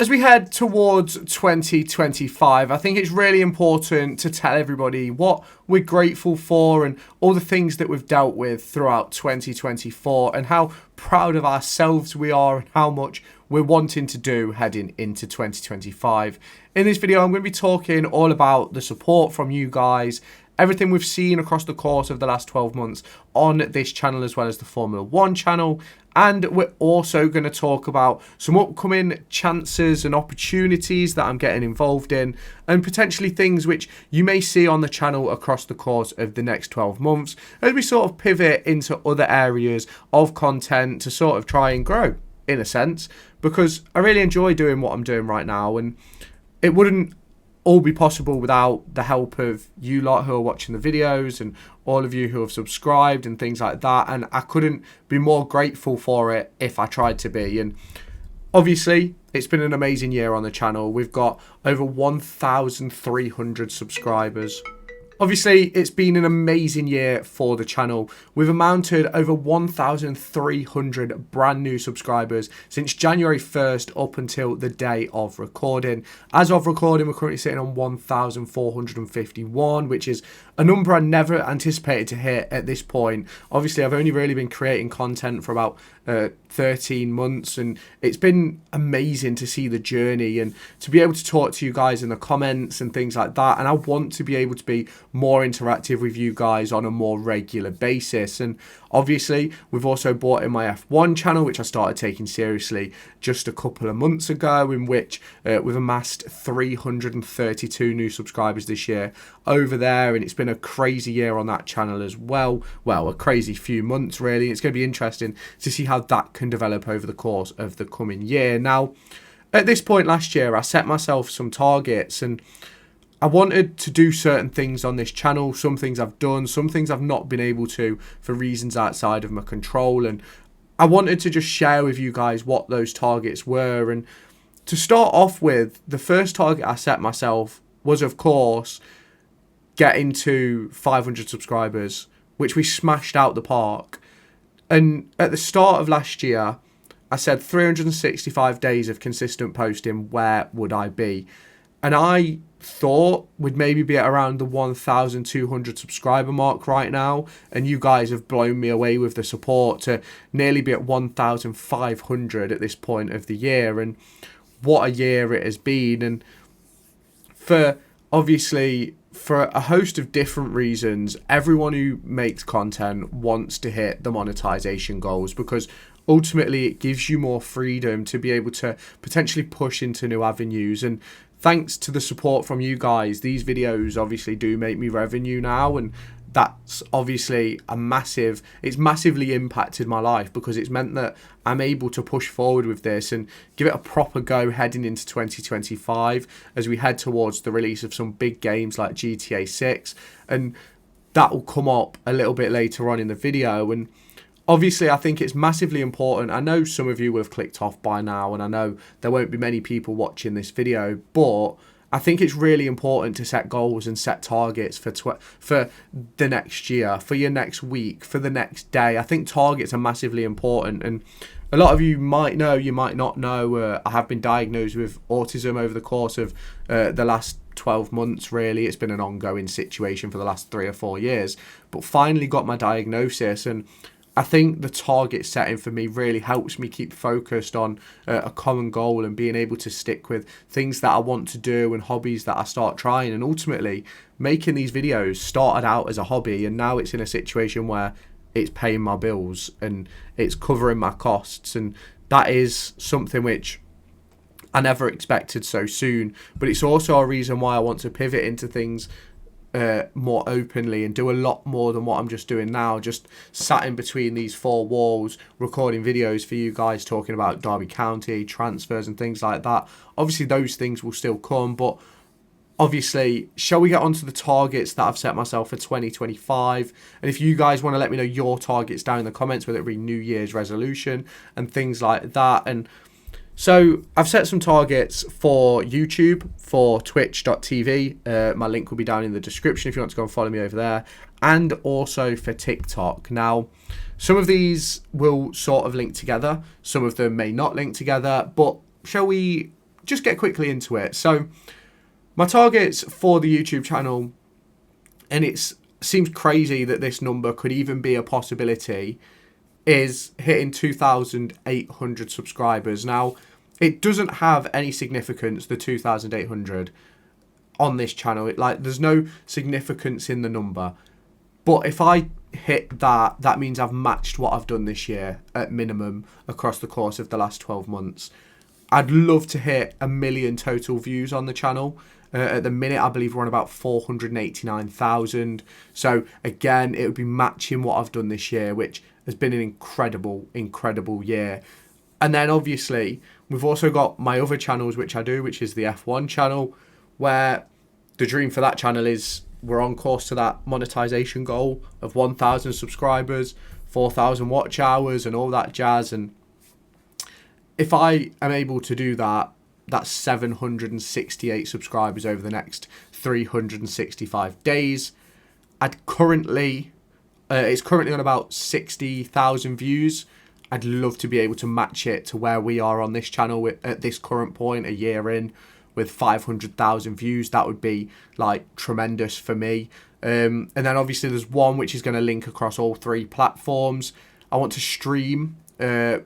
As we head towards 2025, I think it's really important to tell everybody what we're grateful for and all the things that we've dealt with throughout 2024 and how proud of ourselves we are and how much we're wanting to do heading into 2025. In this video, I'm going to be talking all about the support from you guys, everything we've seen across the course of the last 12 months on this channel as well as the Formula 1 channel. And we're also going to talk about some upcoming chances and opportunities that I'm getting involved in and potentially things which you may see on the channel across the course of the next 12 months as we sort of pivot into other areas of content to sort of try and grow in a sense, because I really enjoy doing what I'm doing right now, and it wouldn't all be possible without the help of you lot who are watching the videos and all of you who have subscribed and things like that, and I couldn't be more grateful for it if I tried to be. And obviously it's been an amazing year on the channel. We've got over 1,300 subscribers. Obviously, it's been an amazing year for the channel. We've amounted over 1,300 brand new subscribers since January 1st up until the day of recording. As of recording, we're currently sitting on 1,451, which is a number I never anticipated to hit at this point. Obviously, I've only really been creating content for about 13 months, and it's been amazing to see the journey and to be able to talk to you guys in the comments and things like that. And I want to be able to be more interactive with you guys on a more regular basis. And obviously, we've also brought in my F1 channel, which I started taking seriously just a couple of months ago, in which we've amassed 332 new subscribers this year over there, and it's been a crazy year on that channel as well. Well, a crazy few months really. It's going to be interesting to see how that can develop over the course of the coming year. Now, at this point last year, I set myself some targets, and I wanted to do certain things on this channel. Some things I've done, some things I've not been able to for reasons outside of my control, and I wanted to just share with you guys what those targets were. And to start off with, the first target I set myself was, of course, getting to 500 subscribers, which we smashed out the park. And at the start of last year, I said 365 days of consistent posting, where would I be? And I thought we'd maybe be at around the 1,200 subscriber mark right now. And you guys have blown me away with the support to nearly be at 1,500 at this point of the year. And what a year it has been. And for a host of different reasons, everyone who makes content wants to hit the monetization goals, because ultimately it gives you more freedom to be able to potentially push into new avenues. And thanks to the support from you guys, these videos obviously do make me revenue now, and that's obviously it's massively impacted my life, because it's meant that I'm able to push forward with this and give it a proper go heading into 2025 as we head towards the release of some big games like GTA 6, and that will come up a little bit later on in the video. And obviously, I think it's massively important. I know some of you will have clicked off by now, and I know there won't be many people watching this video, but I think it's really important to set goals and set targets for the next year, for your next week, for the next day. I think targets are massively important, and a lot of you might know, you might not know, I have been diagnosed with autism over the course of the last 12 months really. It's been an ongoing situation for the last 3 or 4 years, but finally got my diagnosis, and I think the target setting for me really helps me keep focused on a common goal and being able to stick with things that I want to do and hobbies that I start trying. And ultimately, making these videos started out as a hobby, and now it's in a situation where it's paying my bills and it's covering my costs. And that is something which I never expected so soon. But it's also a reason why I want to pivot into things more openly and do a lot more than what I'm just doing now, just sat in between these 4 walls recording videos for you guys, talking about Derby County transfers and things like that. Obviously those things will still come, but obviously, shall we get onto the targets that I've set myself for 2025? And if you guys want to let me know your targets down in the comments, whether it be New Year's resolution and things like that. And so I've set some targets for YouTube, for twitch.tv. My link will be down in the description if you want to go and follow me over there. And also for TikTok. Now, some of these will sort of link together. Some of them may not link together. But shall we just get quickly into it. So my targets for the YouTube channel, and it seems crazy that this number could even be a possibility, is hitting 2,800 subscribers. Now, it doesn't have any significance, the 2,800 on this channel. There's no significance in the number. But if I hit that, that means I've matched what I've done this year at minimum across the course of the last 12 months. I'd love to hit 1 million total views on the channel. At the minute, I believe we're on about 489,000. So again, it would be matching what I've done this year, which has been an incredible year. And then obviously, we've also got my other channels, which I do, which is the F1 channel, where the dream for that channel is we're on course to that monetization goal of 1,000 subscribers, 4,000 watch hours and all that jazz. And if I am able to do that, that's 768 subscribers over the next 365 days. It's currently on about 60,000 views. I'd love to be able to match it to where we are on this channel at this current point, a year in, with 500,000 views. That would be like tremendous for me. And then obviously there's one which is going to link across all 3 platforms. I want to stream for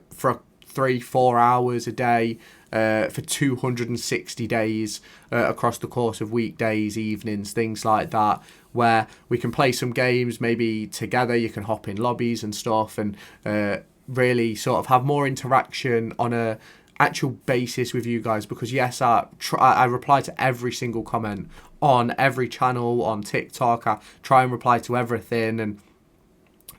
3-4 hours a day for 260 days across the course of weekdays, evenings, things like that, where we can play some games maybe together. You can hop in lobbies and stuff, and really sort of have more interaction on a actual basis with you guys, because yes, I reply to every single comment on every channel on TikTok. I try and reply to everything, and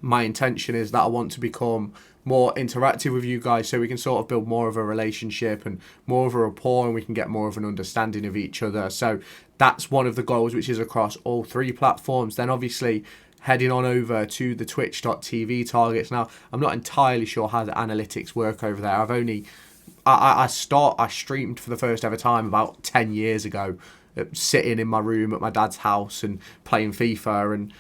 my intention is that I want to become more interactive with you guys so we can sort of build more of a relationship and more of a rapport, and we can get more of an understanding of each other. So that's one of the goals, which is across all 3 platforms. Then obviously heading on over to the twitch.tv targets. Now, I'm not entirely sure how the analytics work over there. I streamed for the first ever time about 10 years ago, sitting in my room at my dad's house and playing FIFA. And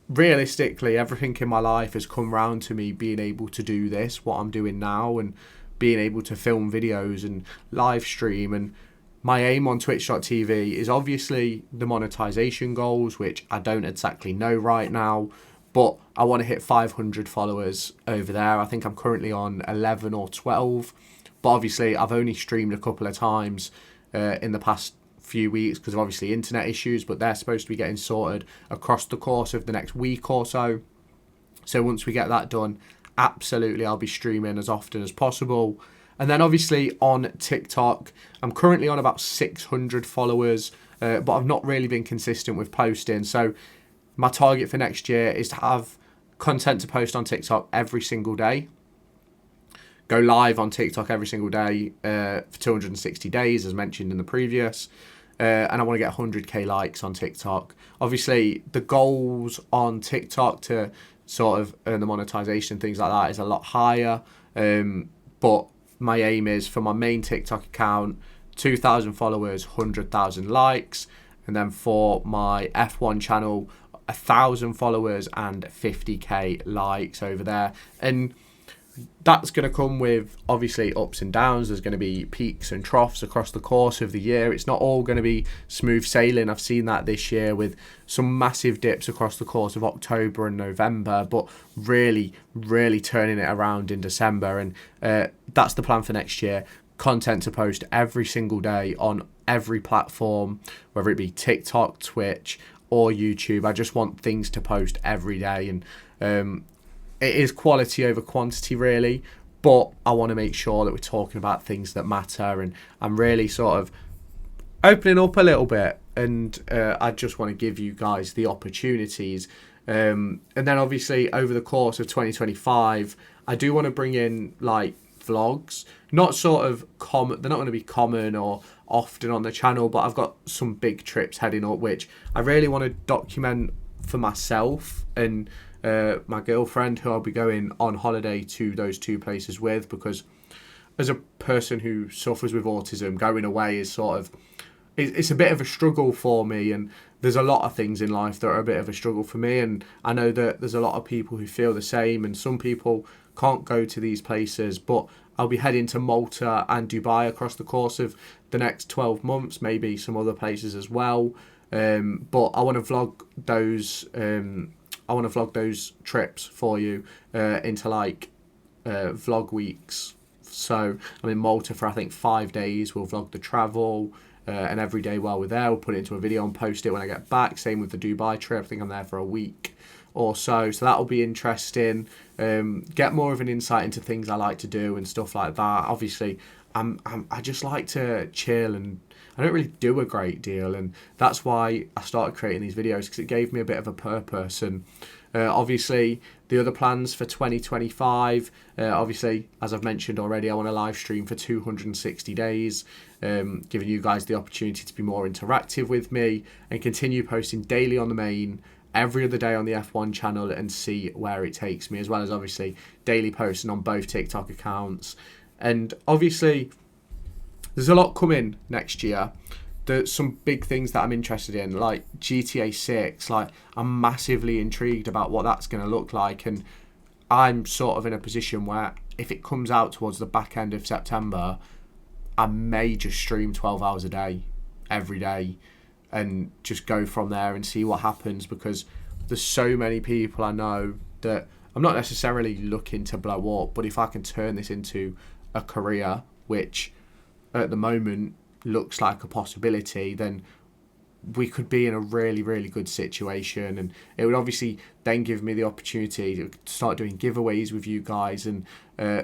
realistically, everything in my life has come round to me being able to do this, what I'm doing now, and being able to film videos and live stream. And my aim on twitch.tv is obviously the monetization goals, which I don't exactly know right now, but I want to hit 500 followers over there. I think I'm currently on 11 or 12, but obviously I've only streamed a couple of times in the past few weeks because of obviously internet issues, but they're supposed to be getting sorted across the course of the next week or so. So once we get that done, absolutely I'll be streaming as often as possible. And then obviously on TikTok, I'm currently on about 600 followers, but I've not really been consistent with posting. So my target for next year is to have content to post on TikTok every single day. Go live on TikTok every single day for 260 days, as mentioned in the previous. And I want to get 100k likes on TikTok. Obviously, the goals on TikTok to sort of earn the monetization, things like that, is a lot higher. But my aim is for my main TikTok account, 2,000 followers, 100,000 likes. And then for my F1 channel, 1,000 followers and 50k likes over there. And that's going to come with obviously ups and downs. There's going to be peaks and troughs across the course of the year. It's not all going to be smooth sailing. I've seen that this year with some massive dips across the course of October and November, but really turning it around in December. And that's the plan for next year. Content to post every single day on every platform, whether it be TikTok, Twitch or YouTube. I just want things to post every day, and it is quality over quantity, really, but I want to make sure that we're talking about things that matter, and I'm really sort of opening up a little bit, and I just want to give you guys the opportunities. And then obviously over the course of 2025, I do want to bring in like vlogs, not sort of common, they're not going to be common or often on the channel, but I've got some big trips heading up, which I really want to document for myself and my girlfriend, who I'll be going on holiday to those 2 places with, because as a person who suffers with autism, going away is sort of, it's a bit of a struggle for me, and there's a lot of things in life that are a bit of a struggle for me, and I know that there's a lot of people who feel the same, and some people can't go to these places, but I'll be heading to Malta and Dubai across the course of the next 12 months, maybe some other places as well. But I want to vlog those. I want to vlog those trips for you into like vlog weeks. So I'm in Malta for I think 5 days. We'll vlog the travel. And every day while we're there, we'll put it into a video and post it when I get back. Same with the Dubai trip. I think I'm there for a week or so. So that'll be interesting. Get more of an insight into things I like to do and stuff like that. Obviously, I just like to chill, and I don't really do a great deal. And that's why I started creating these videos, because it gave me a bit of a purpose. And obviously, the other plans for 2025, obviously, as I've mentioned already, I want to live stream for 260 days, giving you guys the opportunity to be more interactive with me and continue posting daily on the main, every other day on the F1 channel, and see where it takes me, as well as obviously daily posting on both TikTok accounts. And obviously, there's a lot coming next year. There's some big things that I'm interested in, like GTA 6. Like, I'm massively intrigued about what that's going to look like, and I'm sort of in a position where if it comes out towards the back end of September, I may just stream 12 hours a day, every day, and just go from there and see what happens, because there's so many people I know that I'm not necessarily looking to blow up, but if I can turn this into a career, which at the moment looks like a possibility, then we could be in a really, really good situation. And it would obviously then give me the opportunity to start doing giveaways with you guys and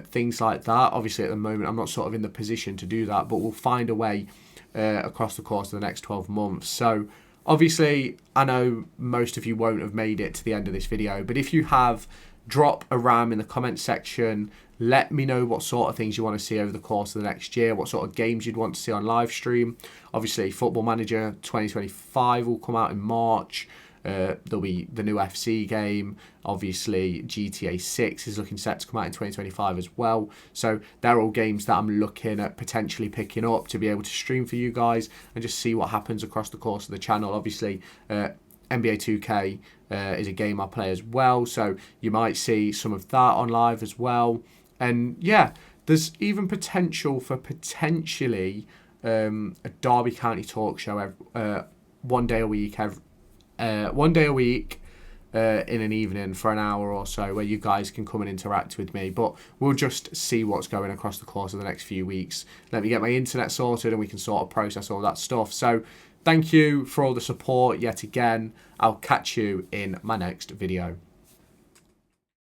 things like that. Obviously, at the moment, I'm not sort of in the position to do that, but we'll find a way across the course of the next 12 months. So obviously, I know most of you won't have made it to the end of this video, but if you have, drop a RAM in the comment section. Let me know what sort of things you want to see over the course of the next year, what sort of games you'd want to see on live stream. Obviously, Football Manager 2025 will come out in March. There'll be the new FC game. Obviously, GTA 6 is looking set to come out in 2025 as well. So they're all games that I'm looking at potentially picking up to be able to stream for you guys and just see what happens across the course of the channel. Obviously, NBA 2K is a game I play as well, so you might see some of that on live as well. And yeah, there's even potential for potentially a Derby County talk show one day a week in an evening for an hour or so, where you guys can come and interact with me. But we'll just see what's going across the course of the next few weeks. Let me get my internet sorted and we can sort of process all that stuff. So thank you for all the support yet again. I'll catch you in my next video.